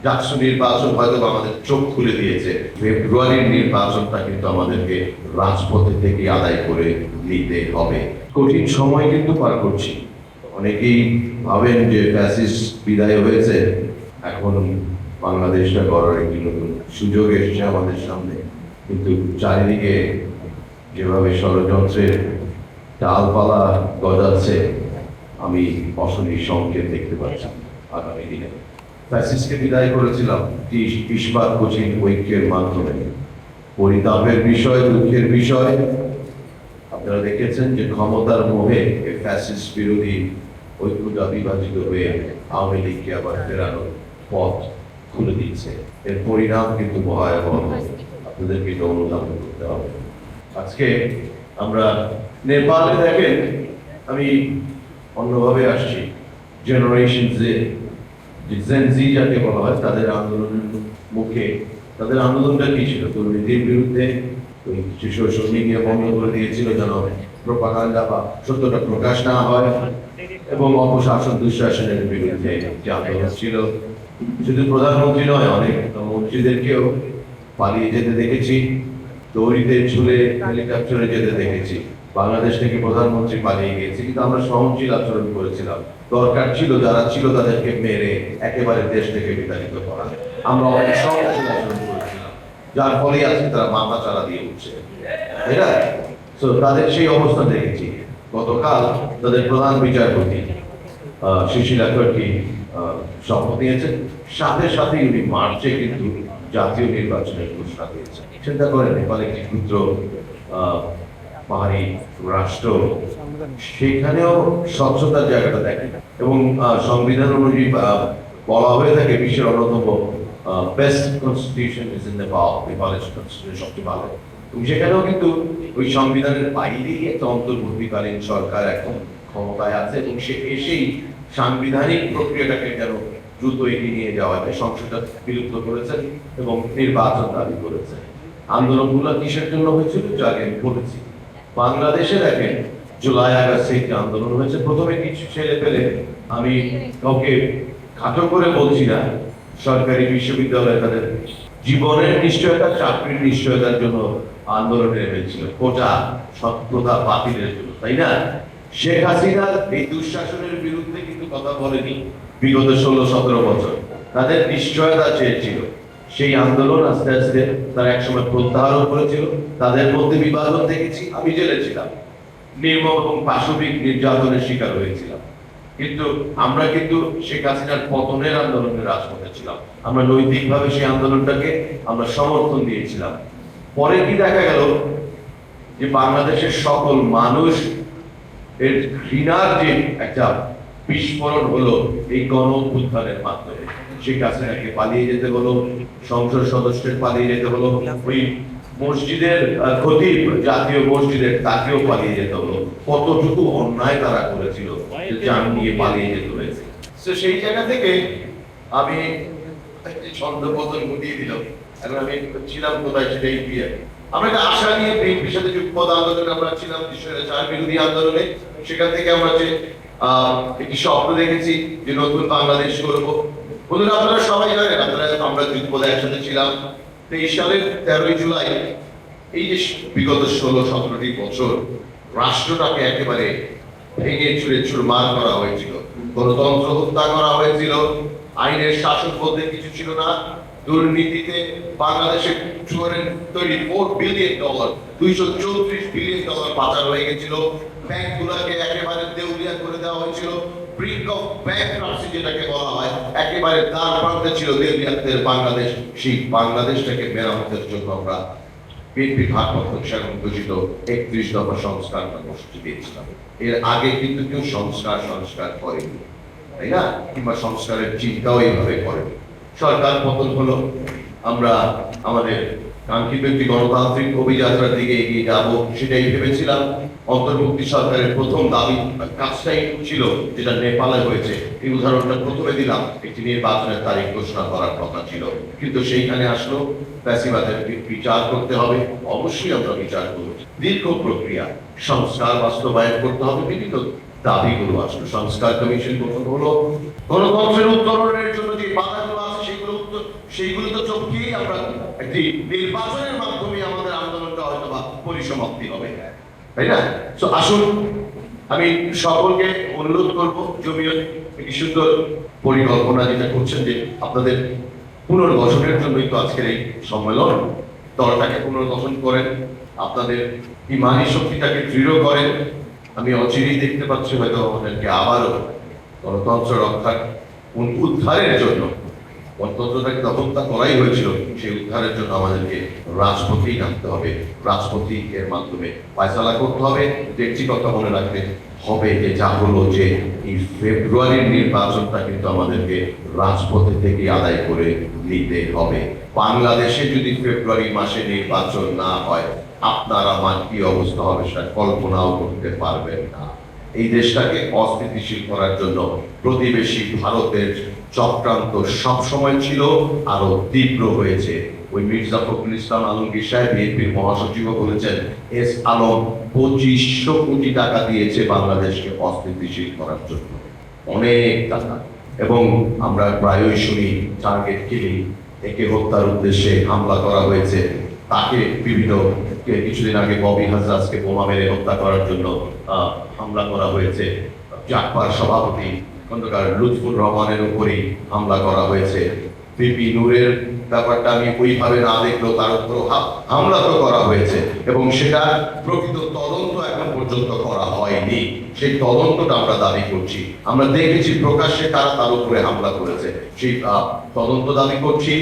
ডাকসু নির্বাচন হয়তো আমাদের চোখ খুলে দিয়েছে। ফেব্রুয়ারির নির্বাচনটা কিন্তু আমাদেরকে রাজপথে থেকে আদায় করে নিতে হবে। কঠিন সময় কিন্তু পার করছি। অনেকেই ভাবেন যে ফ্যাসিস্ট বিদায় হয়েছে, এখন বাংলাদেশটা গড়ার একটি নতুন সুযোগ এসেছে আমাদের সামনে। কিন্তু চারিদিকে যেভাবে ষড়যন্ত্রের ডালপালা গজাচ্ছে, আমি অশনি সংকেত দেখতে পাচ্ছি আগামী দিনে। ফ্যাসিস্টকে বিদায় করেছিলাম ইস্পাত কোচিং ঐক্যের মাধ্যমে। পরিতাপের বিষয়, দুঃখের বিষয়, আপনারা দেখেছেন যে ক্ষমতার মোহে ফ্যাসিস্ট বিরোধী ঐক্যটা বিভাজিত হয়ে আওয়ামী লীগকে আবার ফেরানোর পথ খুলে দিচ্ছে। এর পরিণাম কিন্তু ভয়াবহ, আপনাদেরকে এটা অনুধাবন করতে হবে। আজকে আমরা নেপালে দেখেন, আমি অন্যভাবে আসছি, জেনারেশন জেনজি যাকে বলা হয়, তাদের আন্দোলনের মুখে তাদের আন্দোলনটা কি ছিল? দুর্নীতির বিরুদ্ধে। ওই কিছু সোশ্যাল মিডিয়া বন্ধ করে দিয়েছিল যেন প্রোপাগান্ডা বা সত্যটা প্রকাশ না হয়, এবং অপশাসন দুঃশাসনের বিরুদ্ধে যে আন্দোলন ছিল। শুধু প্রধানমন্ত্রী নয়, অনেক মন্ত্রীদেরকেও পালিয়ে যেতে দেখেছি, দড়িতে ঝুলে হেলিকপ্টারে যেতে দেখেছি। বাংলাদেশ থেকে প্রধানমন্ত্রী পালিয়ে গিয়েছে, কিন্তু আমরা সহনশীল আচরণ করেছিলাম। দরকার ছিল যারা ছিল তাদেরকে মেরে একেবারে দেশ থেকে বিতাড়িত করা। আমরা অনেক সহনশীল আচরণ করেছিলাম, যার ফলে আজকে তারা মাথা চারা দিয়ে উঠছে, তাই না? তো তাদের সেই অবস্থা দেখেছি। গতকাল তাদের প্রধান বিচারপতি সুশীলা কর্কি শপথ নিয়েছেন, সাথে সাথে উনি মার্চে কিন্তু জাতীয় নির্বাচনের ঘোষণা দিয়েছেন। চিন্তা করেন, নেপাল একটি ক্ষুদ্র পাহাড়ি রাষ্ট্র, সেখানেও স্বচ্ছতার জায়গাটা দেখেন। এবং সংবিধান অনুযায়ী বলা হয়ে থাকে বিশ্বের অন্যতম best constitution is in Nepal, নেপালের কনস্টিটিউশন সবচেয়ে ভালো। সেখানেও কিন্তু ওই সংবিধানের বাইরেই একটা অন্তর্বর্তীকালীন সরকার এখন ক্ষমতায় আছে, এবং সে এসেই সাংবিধানিক প্রক্রিয়াটাকে যেন দ্রুত এগিয়ে নিয়ে যাওয়া যায় সংসদটা বিলুপ্ত করেছেন এবং নির্বাচন দাবি করেছে। আন্দোলনগুলো কিসের জন্য হয়েছিল? যা আগে আমি বলেছি। বাংলাদেশে দেখেন, জুলাই আগস্টে একটি আন্দোলন হয়েছে। প্রথমে কিছু ছেলে পেলে, আমি কাউকে খাটো করে বলছি না, সরকারি বিশ্ববিদ্যালয়ে তাদের জীবনের নিশ্চয়তা, চাকরির নিশ্চয়তার জন্য আন্দোলনে নেমেছিল, কোটা সত্যতা বাতিলের জন্য, তাই না? শেখ হাসিনা এই দুঃশাসনের বিরুদ্ধে কিন্তু কথা বলেনি বিগত 16-17 বছর। তাদের নিশ্চয়তা চেয়েছিল। সেই আন্দোলন আস্তে আস্তে তারা একসময় প্রত্যাহারও করেছিল। তাদের মধ্যে বিভাজন দেখেছি। আমি জেলে ছিলাম, নির্মম এবং পাশবিক নির্যাতনের শিকার হয়েছিলাম। কিন্তু আমরা কিন্তু শেখ হাসিনার পতনের আন্দোলনের রাজপথে ছিলাম। আমরা নৈতিকভাবে সেই আন্দোলনটাকে আমরা সমর্থন দিয়েছিলাম। পরে কি দেখা গেল যে বাংলাদেশের সকল মানুষ এর ঘৃণার যে একটা বিস্ফোরণ হলো এই গণ অভ্যুত্থানের মাধ্যমে। শেখ হাসিনাকে পালিয়ে যেতে হলো, সংসদ সদস্যের পালিয়ে যেতে হলো, ওই মসজিদের খতিব, জাতীয় মসজিদের, তাকেও পালিয়ে যেতে হলো। কতটুকু অন্যায় তারা করেছিল, জান নিয়ে পালিয়ে যেতে হয়েছে। তো সেই জায়গা থেকে আমি ছন্দপতন ঘটিয়ে দিলাম। এখন আমি ছিলাম কোথায় সেটাই দিয়ে আমরা একটা আশা নিয়ে বিএনপির সাথে যুগপৎ আন্দোলনে আমরা ছিলাম, চার বিরোধী আন্দোলনে। সেখান থেকে আমরা যে একটি স্বপ্ন দেখেছি যে নতুন বাংলাদেশ করবো। বন্ধুরা, আপনারা সবাই জানেন, আমরা যুগপথে একসাথে ছিলাম। 23 সালের 13ই জুলাই, এই যে বিগত 16-17টি বছর রাষ্ট্রটাকে একেবারে ভেঙে চুরে চুরমার করা হয়েছিল, গণতন্ত্র হত্যা করা হয়েছিল, আইনের শাসন বলতে কিছু ছিল না। দুর্নীতিতে বাংলাদেশে তৈরি $4 বিলিয়ন, $234 বিলিয়ন পাচার হয়ে গেছিল। ব্যাংকগুলোকে একেবারে দেউলিয়া করে দেওয়া হয়েছিল। ব্রিঙ্ক অফ ব্যাংকরাপসি যেটাকে বলা হয়, একেবারে দ্বার প্রান্তে ছিল দেউলিয়াতের বাংলাদেশ। সেই বাংলাদেশটাকে মেরামতের জন্য আমরা বিএনপি ভারপ্রাপ্ত চেয়ারম্যান ঘোষিত 31 দফা সংস্কার কর্মসূচি দিয়েছিলাম। এর আগে কিন্তু কেউ সংস্কার করেনি, তাই না? কিংবা সংস্কারের চিন্তাও এইভাবে করেনি। সরকার পতন হলো, আমরা আমাদের কাঙ্ক্ষিত একটি গণতান্ত্রিক অভিযাত্রার দিকে এগিয়ে যাব সেটাই ভেবেছিলাম। অন্তর্বর্তী সরকারের প্রথম দাবি কাজটাই ছিল যেটা নেপালে হয়েছে। এই উদাহরণটা প্রথমে দিলাম, একটি নির্বাচনের তারিখ ঘোষণা করার কথা ছিল, কিন্তু সেইখানে আসলো ফ্যাসিবাদের বিচার করতে হবে। অবশ্যই আমরা বিচার করব, দীর্ঘ প্রক্রিয়া, সংস্কার বাস্তবায়ন করতে হবে। বিভিন্ন দাবিগুলো আসলো, সংস্কার কমিশন গঠন হলো, গণতন্ত্রের উত্তরণের জন্য যে বাধাগুলো আছে সেগুলো তো সেইগুলো তো চমকিয়েই আমরা একটি নির্বাচনের মাধ্যমে আমাদের আন্দোলনটা হয়তো বা পরিসমাপ্তি হবে, তাই না? তো আসুন, আমি সকলকে অনুরোধ করবো, জমিয়ত একটি সুন্দর পরিকল্পনা যেটা করছেন যে আপনাদের পুনর্গঠনের জন্যই তো আজকের এই সম্মেলন, দলটাকে পুনর্গঠন করেন, আপনাদের ইমানি শক্তিটাকে দৃঢ় করেন। আমি অচিরেই দেখতে পাচ্ছি হয়তো আমাদেরকে আবারও গণতন্ত্র রক্ষার উদ্ধারের জন্য, গণতন্ত্রটাকে তো হত্যা করাই হয়েছিল, সেই উদ্ধারের জন্য আমাদেরকে রাজপথেই নামতে হবে। রাজপথই এর মাধ্যমে ফয়সালা করতে হবে। একটি কথা মনে রাখতে হবে যে যা হলো যে এই ফেব্রুয়ারির নির্বাচনটা কিন্তু আমাদেরকে রাজপথে থেকে আদায় করে নিতে হবে। বাংলাদেশে যদি ফেব্রুয়ারি মাসে নির্বাচন না হয়, আপনার আমার কি অবস্থা হবে সেটা কল্পনাও করতে পারবেন না। এই দেশটাকে অস্থিতিশীল করার জন্য প্রতিবেশী ভারতের চক্রান্ত সবসময় ছিল, আরো তীব্র হয়েছে। ওই মির্জা ফখরুল ইসলাম আলমগীর সাহেব বিএনপির মহাসচিবও বলেছেন, এস আলম 2500 কোটি টাকা দিয়েছে বাংলাদেশকে অস্থিতিশীল করার জন্য, অনেক টাকা। এবং আমরা প্রায়ই শুনি টার্গেট কিলিং, একে হত্যার উদ্দেশ্যে হামলা করা হয়েছে, তাকে বিভিন্ন কিছুদিন আগে ববি হাজরাজকে বোমা মেরে হত্যা করার জন্য হামলা করা হয়েছে, জাকপার সভাপতি খন্দকার লুৎফুর রহমানের উপরই হামলা করা হয়েছে, পিপি নূরের ব্যাপারটা আমি ওইভাবে না দেখলেও তার উপর হামলা তো করা হয়েছে, এবং সেটা প্রকৃত তদন্ত এখন পর্যন্ত করা হয়নি। সেই তদন্তটা আমরা দাবি করছি। আমরা দেখেছি প্রকাশ্যে তারা তার উপরে হামলা করেছে, সেই তদন্ত দাবি করছি।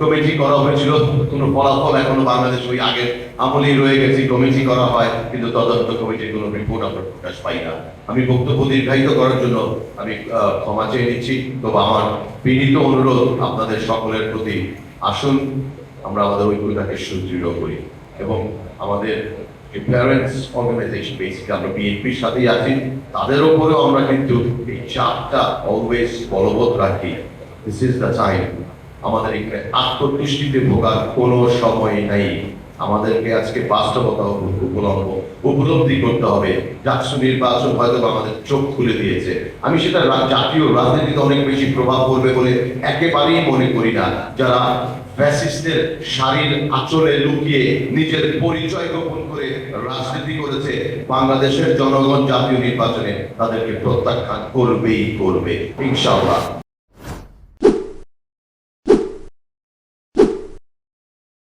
কমিটি করা হয়েছিল, কোনো ফলাফল এখনো বাংলাদেশ ওই আগের আমলেই রয়ে গেছে। কমিটি করা হয় কিন্তু তদন্ত কমিটির কোনো রিপোর্ট আমরা প্রকাশ পাই না। আমি বক্তব্য দীর্ঘায়িত করার জন্য আমি ক্ষমা চেয়ে নিচ্ছি। তবে আমার বিনীত অনুরোধ আপনাদের সকলের প্রতি, আসুন আমরা আমাদের ঐক্যটাকে সুদৃঢ় করি এবং আমাদের প্যারেন্টস অর্গানাইজেশন, বেসিক্যালি আমরা বিএনপির সাথেই আছি, তাদের উপরেও আমরা কিন্তু এই চাপটা অলওয়েজ বলবৎ রাখি। This is the time. আমাদের এখানে আত্মতুষ্টিতে ভোগার কোনো সময় নাই। আমাদেরকে আজকে বাস্তবতা উপলব্ধি করতে হবে। জাকসু নির্বাচন হয়তো আমাদের চোখ খুলে দিয়েছে। আমি সেটা জাতীয় রাজনীতিতে অনেক বেশি প্রভাব পড়বে বলে একেবারেই মনে করি না। যারা ফ্যাসিস্টের শাড়ির আঁচলে লুকিয়ে নিজের পরিচয় গোপন করে রাজনীতি করেছে, বাংলাদেশের জনগণ জাতীয় নির্বাচনে তাদেরকে প্রত্যাখ্যান করবেই করবে ইনশাআল্লাহ।